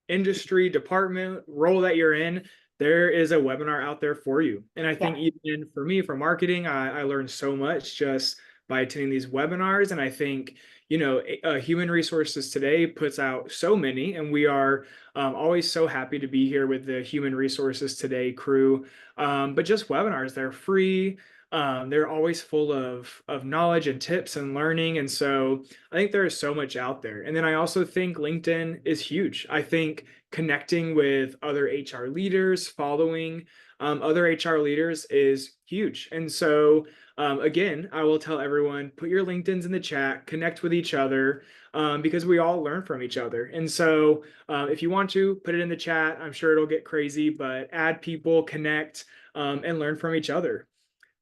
industry, department, role that you're in, there is a webinar out there for you. And I think even for me, for marketing, I learned so much just by attending these webinars. And I think, Human Resources Today puts out so many, and we are always so happy to be here with the Human Resources Today crew. But just webinars, they're free. They're always full of knowledge and tips and learning. And so I think there is so much out there. And then I also think LinkedIn is huge. I think connecting with other HR leaders, following other HR leaders is huge. And so again, I will tell everyone, put your LinkedIns in the chat, connect with each other, because we all learn from each other. And so if you want to, put it in the chat. I'm sure it'll get crazy, but add people, connect, and learn from each other.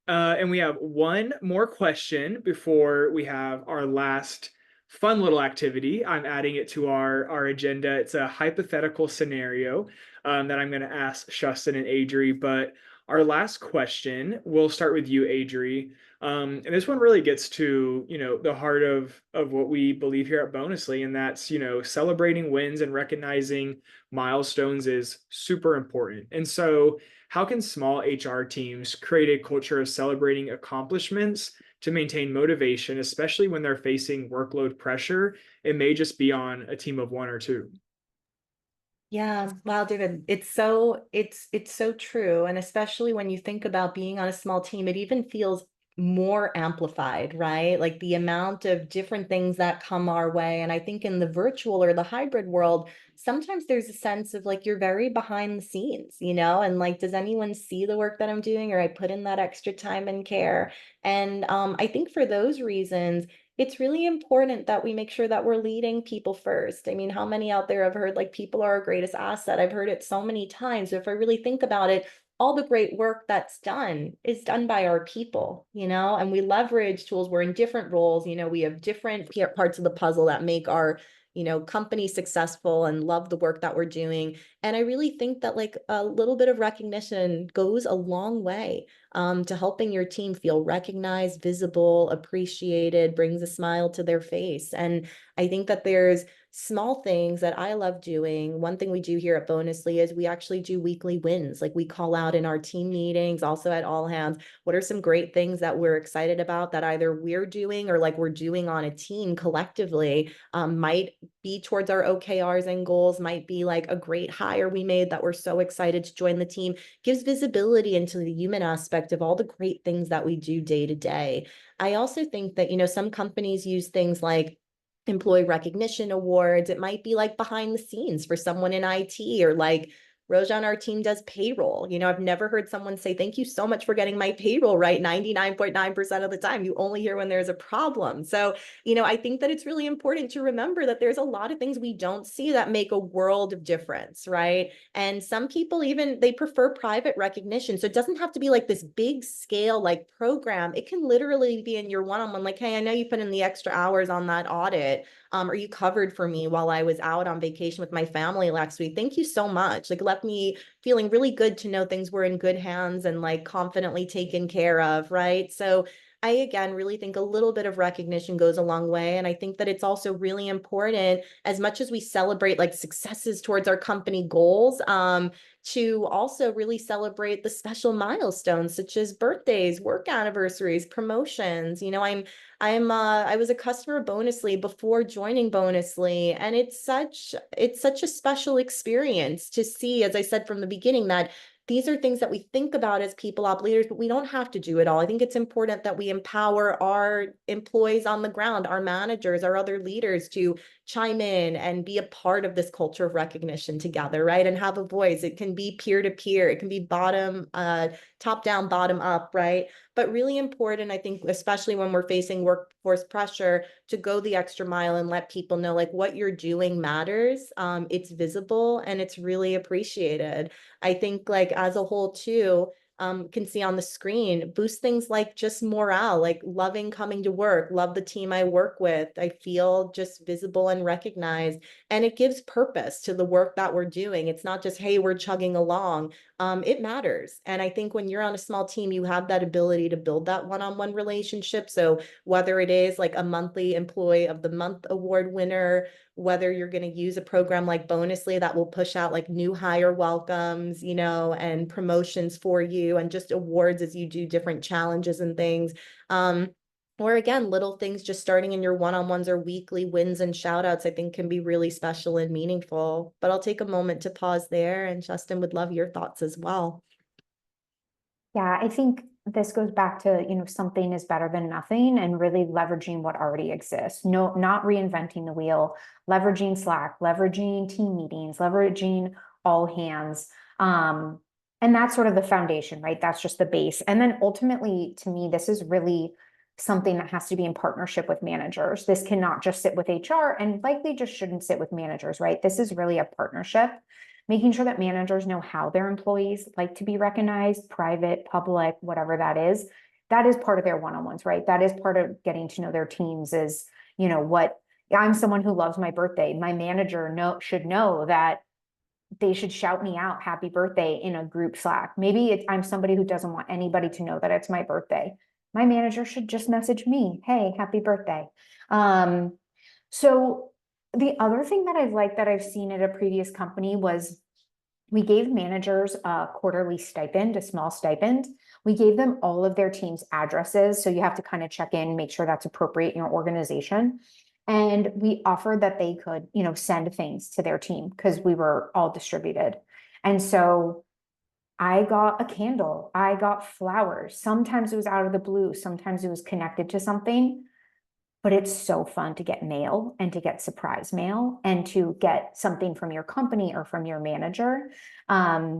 And we have one more question before we have our last fun little activity. I'm adding it to our agenda. It's a hypothetical scenario that I'm going to ask Shustin and Adri. But our last question, we'll start with you, Adri. And this one really gets to, the heart of what we believe here at Bonusly, and that's, celebrating wins and recognizing milestones is super important. And so how can small HR teams create a culture of celebrating accomplishments to maintain motivation, especially when they're facing workload pressure? It may just be on a team of one or two. Yeah, wow, David, it's so true. And especially when you think about being on a small team, it even feels more amplified, right? Like the amount of different things that come our way. And I think in the virtual or the hybrid world, sometimes there's a sense of like you're very behind the scenes, and like, does anyone see the work that I'm doing, or I put in that extra time and care? And I think for those reasons, it's really important that we make sure that we're leading people first. I mean, how many out there have heard like people are our greatest asset? I've heard it so many times. So if I really think about it, all the great work that's done is done by our people, and we leverage tools. We're in different roles, we have different parts of the puzzle that make our company successful and love the work that we're doing. And I really think that like a little bit of recognition goes a long way to helping your team feel recognized, visible, appreciated, brings a smile to their face. And I think that there's small things that I love doing. One thing we do here at Bonusly is we actually do weekly wins. Like we call out in our team meetings, also at all hands, what are some great things that we're excited about that either we're doing or like we're doing on a team collectively, might be towards our OKRs and goals, might be like a great hire we made that we're so excited to join the team, gives visibility into the human aspect of all the great things that we do day to day. I also think that, some companies use things like employee recognition awards. It might be like behind the scenes for someone in IT, or like Roja on our team does payroll. I've never heard someone say, thank you so much for getting my payroll right 99.9% of the time. You only hear when there's a problem. So, I think that it's really important to remember that there's a lot of things we don't see that make a world of difference, right? And some people even, they prefer private recognition. So it doesn't have to be like this big scale, like program. It can literally be in your one-on-one, like, hey, I know you put in the extra hours on that audit. Or you covered for me while I was out on vacation with my family last week. Thank you so much. Like, left me feeling really good to know things were in good hands and like confidently taken care of, right? So I, again, really think a little bit of recognition goes a long way. And I think that it's also really important, as much as we celebrate like successes towards our company goals, to also really celebrate the special milestones such as birthdays, work anniversaries, promotions. I was a customer of Bonusly before joining Bonusly, and it's such a special experience to see, as I said from the beginning, that these are things that we think about as people op leaders, but we don't have to do it all. I think it's important that we empower our employees on the ground, our managers, our other leaders to chime in and be a part of this culture of recognition together, right? And have a voice. It can be peer to peer. It can be top down, bottom up, right? But really important, I think, especially when we're facing workforce pressure, to go the extra mile and let people know like what you're doing matters. It's visible and it's really appreciated. I think like as a whole too, can see on the screen, boost things like just morale, like loving coming to work, love the team I work with. I feel just visible and recognized, and it gives purpose to the work that we're doing. It's not just, hey, we're chugging along. It matters. And I think when you're on a small team, you have that ability to build that one-on-one relationship. So whether it is like a monthly Employee of the Month award winner, whether you're going to use a program like Bonusly that will push out like new hire welcomes, and promotions for you, and just awards as you do different challenges and things. Or again, little things just starting in your one-on-ones or weekly wins and shout outs, I think can be really special and meaningful. But I'll take a moment to pause there, and Justin, would love your thoughts as well. Yeah, I think this goes back to, something is better than nothing, and really leveraging what already exists. No, not reinventing the wheel, leveraging Slack, leveraging team meetings, leveraging all hands. And that's sort of the foundation, right? That's just the base. And then ultimately, to me, this is really something that has to be in partnership with managers. This cannot just sit with HR, and likely just shouldn't sit with managers, right? This is really a partnership, making sure that managers know how their employees like to be recognized, private, public, whatever that is. That is part of their one-on-ones, right? That is part of getting to know their teams. Is, what I'm someone who loves my birthday. My manager should know that they should shout me out happy birthday in a group Slack. Maybe I'm somebody who doesn't want anybody to know that it's my birthday. My manager should just message me, hey, happy birthday. So the other thing that I've liked that I've seen at a previous company was we gave managers a quarterly stipend, a small stipend. We gave them all of their team's addresses. So you have to kind of check in, make sure that's appropriate in your organization. And we offered that they could, send things to their team because we were all distributed. And so I got a candle, I got flowers. Sometimes it was out of the blue, sometimes it was connected to something. But it's so fun to get mail and to get surprise mail and to get something from your company or from your manager. I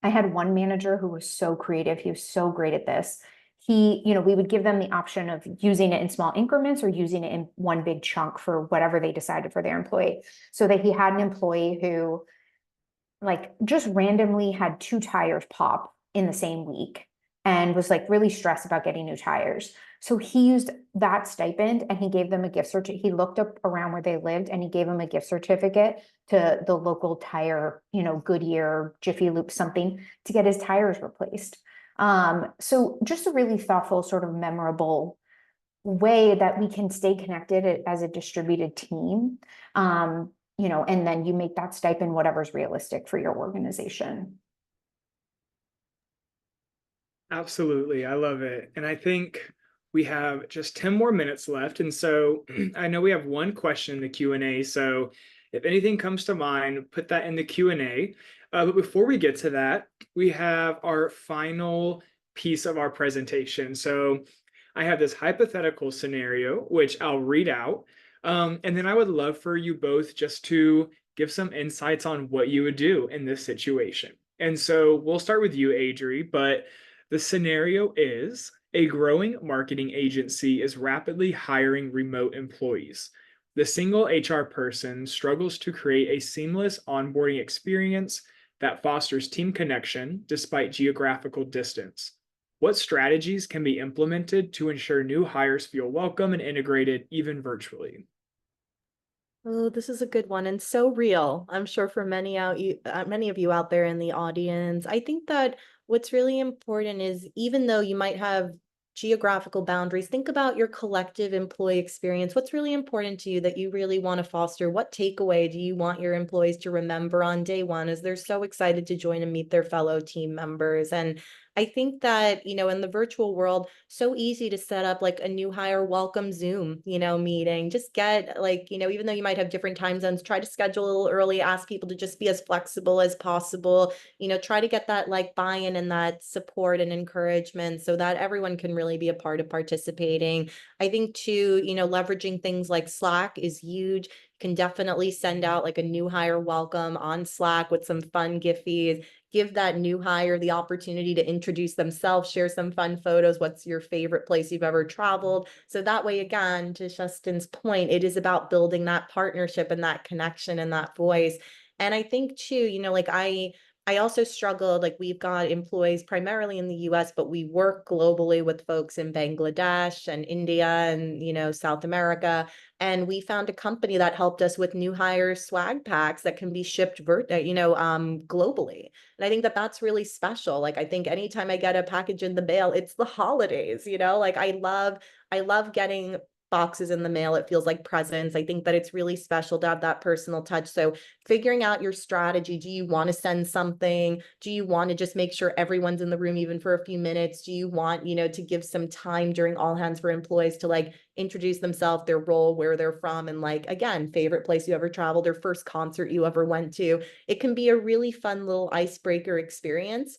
had one manager who was so creative. He was so great at this. We would give them the option of using it in small increments or using it in one big chunk for whatever they decided for their employee. So that he had an employee who like just randomly had 2 tires pop in the same week. and was like really stressed about getting new tires. So he used that stipend and he gave them a gift certificate. He looked up around where they lived and he gave them a gift certificate to the local tire, Goodyear, Jiffy Lube, something, to get his tires replaced. So just a really thoughtful, sort of memorable way that we can stay connected as a distributed team. And then you make that stipend whatever's realistic for your organization. Absolutely. I love it. And I think we have just 10 more minutes left. And so I know we have one question in the Q&A. So if anything comes to mind, put that in the Q&A. But before we get to that, we have our final piece of our presentation. So I have this hypothetical scenario, which I'll read out. And then I would love for you both just to give some insights on what you would do in this situation. And so we'll start with you, Adri, but the scenario is a growing marketing agency is rapidly hiring remote employees. The single HR person struggles to create a seamless onboarding experience that fosters team connection despite geographical distance. What strategies can be implemented to ensure new hires feel welcome and integrated even virtually? Oh, this is a good one and so real. I'm sure for many of you out there in the audience. I think that what's really important is, even though you might have geographical boundaries, think about your collective employee experience. What's really important to you that you really want to foster? What takeaway do you want your employees to remember on day one as they're so excited to join and meet their fellow team members? And I think that, in the virtual world, so easy to set up like a new hire welcome Zoom, meeting. Just get like, even though you might have different time zones, try to schedule a little early, ask people to just be as flexible as possible, try to get that like buy-in and that support and encouragement so that everyone can really be a part of participating. I think too, leveraging things like Slack is huge. Can definitely send out like a new hire welcome on Slack with some fun Giphies. Give that new hire the opportunity to introduce themselves, share some fun photos. What's your favorite place you've ever traveled? So that way, again, to Justin's point, it is about building that partnership and that connection and that voice. And I think too, like I also struggled, like we've got employees primarily in the US, but we work globally with folks in Bangladesh and India and, South America. And we found a company that helped us with new hire swag packs that can be shipped globally. And I think that that's really special. Like, I think anytime I get a package in the mail, it's the holidays, like I love getting boxes in the mail. It feels like presents. I think that it's really special to have that personal touch. So figuring out your strategy. Do you want to send something? Do you want to just make sure everyone's in the room even for a few minutes? Do you want, to give some time during all hands for employees to like introduce themselves, their role, where they're from, and like, again, favorite place you ever traveled, or first concert you ever went to? It can be a really fun little icebreaker experience.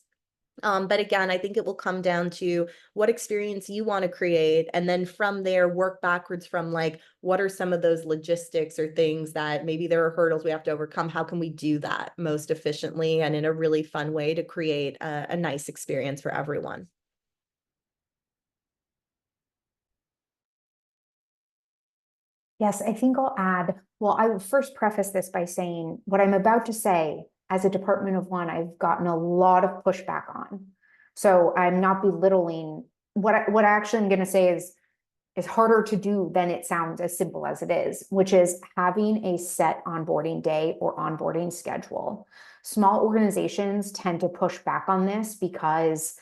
But again, I think it will come down to what experience you want to create. And then from there, work backwards from like, what are some of those logistics or things that maybe there are hurdles we have to overcome? How can we do that most efficiently and in a really fun way to create a nice experience for everyone? Yes, I think I'll add, well, I will first preface this by saying what I'm about to say, as a Department of One, I've gotten a lot of pushback on. So I'm not belittling what I actually am going to say is harder to do than it sounds, as simple as it is, which is having a set onboarding day or onboarding schedule. Small organizations tend to push back on this because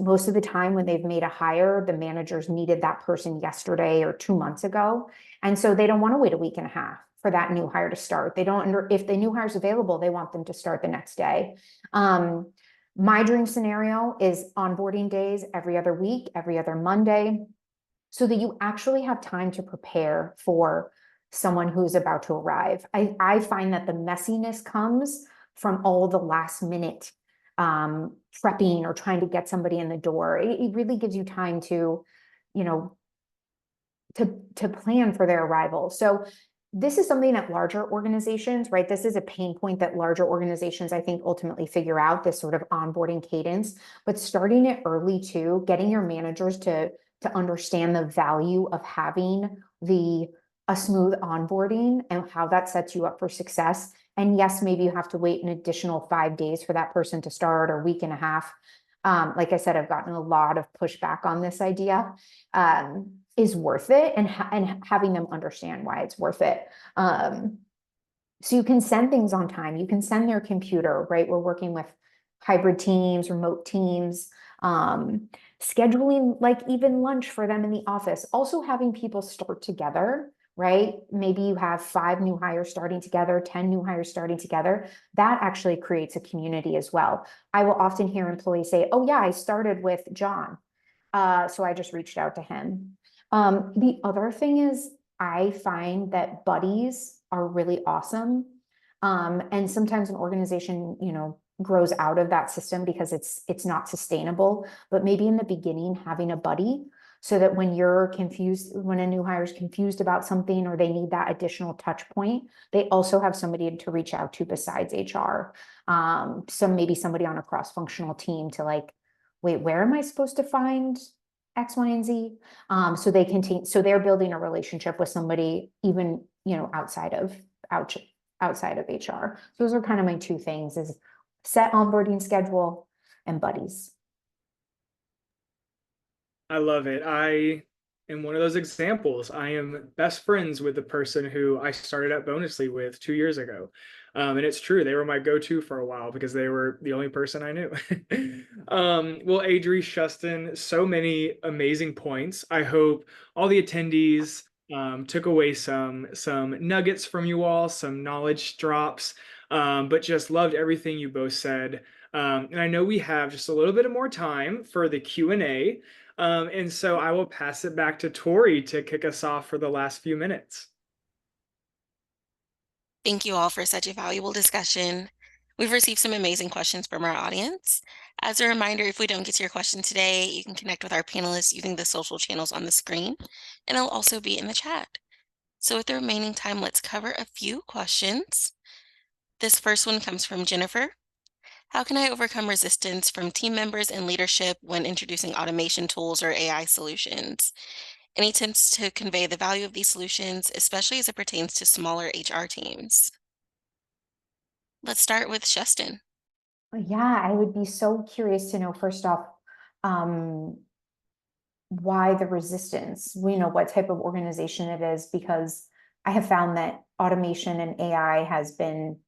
most of the time when they've made a hire, the managers needed that person yesterday or 2 months ago. And so they don't want to wait a week and a half for that new hire to start. They don't, if the new hire is available, they want them to start the next day. My dream scenario is onboarding days every other week, every other Monday, so that you actually have time to prepare for someone who's about to arrive. I find that the messiness comes from all the last minute prepping or trying to get somebody in the door. It really gives you time to, to plan for their arrival. So this is something that larger organizations, right? This is a pain point that larger organizations, I think, ultimately figure out, this sort of onboarding cadence, but starting it early too, getting your managers to understand the value of having a smooth onboarding and how that sets you up for success. And yes, maybe you have to wait an additional 5 days for that person to start, or week and a half. like I said, I've gotten a lot of pushback on this idea, is worth it, and having them understand why it's worth it. So you can send things on time, you can send their computer, right? We're working with hybrid teams, remote teams, scheduling like even lunch for them in the office, also having people start together, right? Maybe you have 5 new hires starting together, 10 new hires starting together. That actually creates a community as well. I will often hear employees say, oh yeah, I started with John. So I just reached out to him. The other thing is I find that buddies are really awesome. And sometimes an organization, grows out of that system because it's not sustainable. But maybe in the beginning, having a buddy so that when you're confused, when a new hire is confused about something or they need that additional touch point, they also have somebody to reach out to besides HR. So maybe somebody on a cross-functional team to like, wait, where am I supposed to find X, Y, and Z? So they continue, so they're building a relationship with somebody even, outside of HR. So those are kind of my 2 things: is set onboarding schedule and buddies. I love it. I am one of those examples. I am best friends with the person who I started at Bonusly with 2 years ago. And it's true, they were my go-to for a while because they were the only person I knew. Well, Adri, Shustin, so many amazing points. I hope all the attendees took away some nuggets from you all, some knowledge drops, but just loved everything you both said. And I know we have just a little bit of more time for the Q&A. And so I will pass it back to Tori to kick us off for the last few minutes. Thank you all for such a valuable discussion. We've received some amazing questions from our audience. As a reminder, if we don't get to your question today, you can connect with our panelists using the social channels on the screen, and it'll also be in the chat. So with the remaining time, let's cover a few questions. This first one comes from Jennifer. How can I overcome resistance from team members and leadership when introducing automation tools or AI solutions? Any tips to convey the value of these solutions, especially as it pertains to smaller HR teams? Let's start with Shustin. Yeah, I would be so curious to know, first off, why the resistance, what type of organization it is, because I have found that automation and AI has been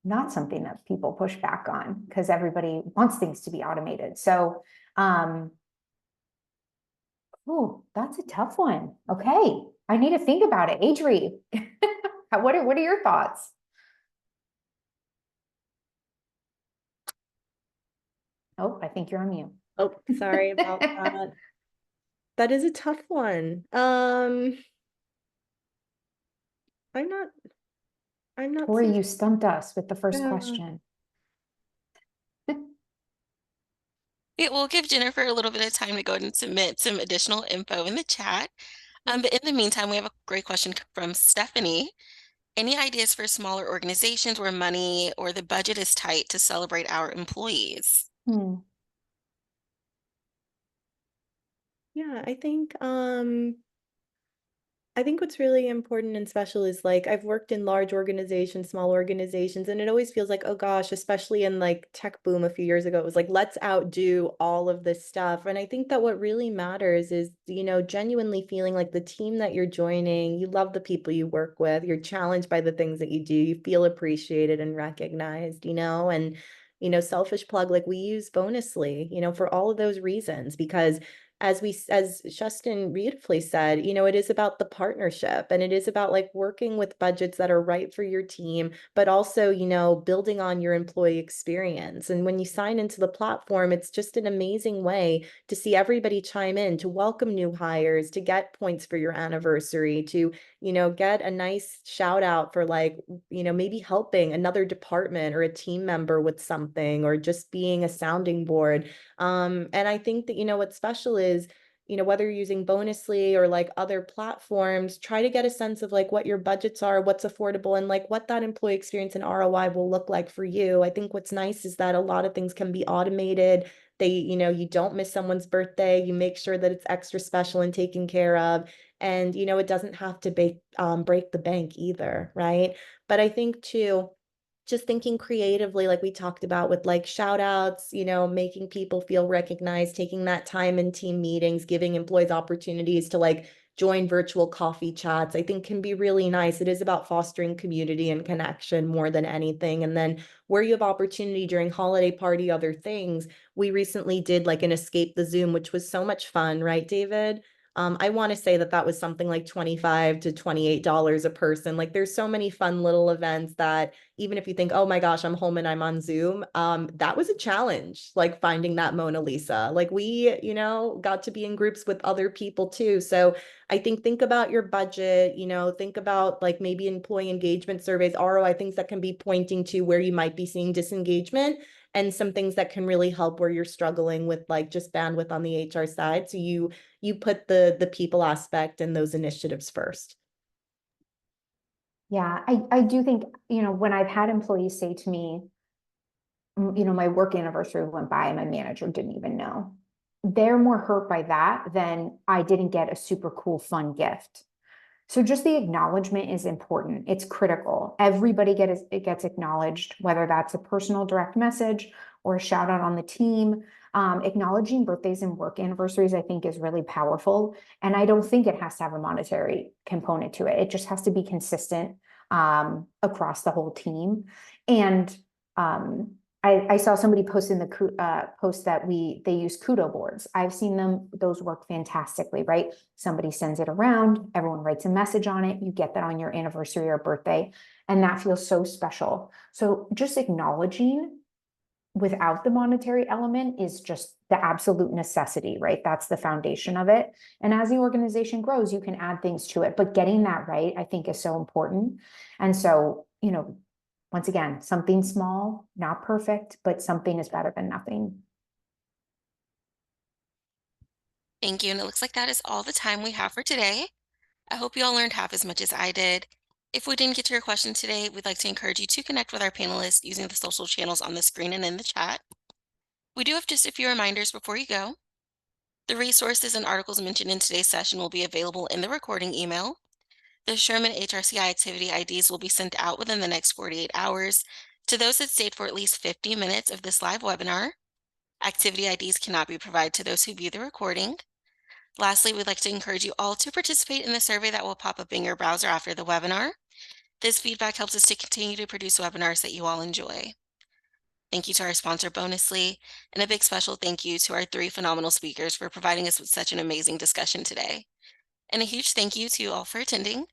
not something that people push back on because everybody wants things to be automated. So, oh, that's a tough one. Okay, I need to think about it. Adri, what are your thoughts? Oh, I think you're on mute. Oh, sorry about that. That is a tough one. I'm not Tori, so you stumped us with the first Yeah. question. It will give Jennifer a little bit of time to go ahead and submit some additional info in the chat. But in the meantime, we have a great question from Stephanie. Any ideas for smaller organizations where money or the budget is tight to celebrate our employees? Yeah, I think what's really important and special is like I've worked in large organizations, small organizations, and it always feels like, oh gosh, especially in like tech boom a few years ago, it was like, let's outdo all of this stuff. And I think that what really matters is, genuinely feeling like the team that you're joining, you love the people you work with, you're challenged by the things that you do, you feel appreciated and recognized, and selfish plug, like we use Bonusly, for all of those reasons, because as Shustin beautifully said, it is about the partnership and it is about like working with budgets that are right for your team, but also, building on your employee experience. And when you sign into the platform, it's just an amazing way to see everybody chime in, to welcome new hires, to get points for your anniversary, to, get a nice shout out for like, maybe helping another department or a team member with something, or just being a sounding board. And I think that, what's special is, whether you're using Bonusly or like other platforms, try to get a sense of like what your budgets are, what's affordable, and like what that employee experience and ROI will look like for you. I think what's nice is that a lot of things can be automated. You don't miss someone's birthday. You make sure that it's extra special and taken care of. And, it doesn't have to break the bank either, right? But I think too, just thinking creatively, like we talked about with like shout outs, making people feel recognized, taking that time in team meetings, giving employees opportunities to like join virtual coffee chats, I think can be really nice. It is about fostering community and connection more than anything. And then where you have opportunity during holiday party, other things, we recently did like an escape the Zoom, which was so much fun, right, David? I want to say that was something like $25 to $28 a person. Like there's so many fun little events that even if you think, oh my gosh, I'm home and I'm on Zoom, that was a challenge, like finding that Mona Lisa. Like we, got to be in groups with other people too. So I think about your budget, think about like maybe employee engagement surveys, ROI, things that can be pointing to where you might be seeing disengagement and some things that can really help where you're struggling with like just bandwidth on the HR side. So you put the people aspect and those initiatives first. Yeah, I do think, when I've had employees say to me, my work anniversary went by and my manager didn't even know. They're more hurt by that than I didn't get a super cool, fun gift. So just the acknowledgement is important. It's critical. Everybody gets acknowledged, whether that's a personal direct message or a shout out on the team. Acknowledging birthdays and work anniversaries, I think, is really powerful. And I don't think it has to have a monetary component to it. It just has to be consistent across the whole team. And I saw somebody post in the post that they use Kudo boards. I've seen those work fantastically, right? Somebody sends it around, everyone writes a message on it, you get that on your anniversary or birthday, and that feels so special. So just acknowledging without the monetary element is just the absolute necessity, right? That's the foundation of it. And as the organization grows, you can add things to it, but getting that right, I think, is so important. And so, once again, something small, not perfect, but something is better than nothing. Thank you. And it looks like that is all the time we have for today. I hope you all learned half as much as I did. If we didn't get to your question today, we'd like to encourage you to connect with our panelists using the social channels on the screen and in the chat. We do have just a few reminders before you go. The resources and articles mentioned in today's session will be available in the recording email. The Sherman HRCI activity IDs will be sent out within the next 48 hours to those that stayed for at least 50 minutes of this live webinar. Activity IDs cannot be provided to those who view the recording. Lastly, we'd like to encourage you all to participate in the survey that will pop up in your browser after the webinar. This feedback helps us to continue to produce webinars that you all enjoy. Thank you to our sponsor, Bonusly, and a big special thank you to our 3 phenomenal speakers for providing us with such an amazing discussion today. And a huge thank you to you all for attending.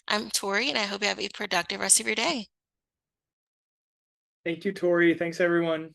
I'm Tori, and I hope you have a productive rest of your day. Thank you, Tori. Thanks, everyone.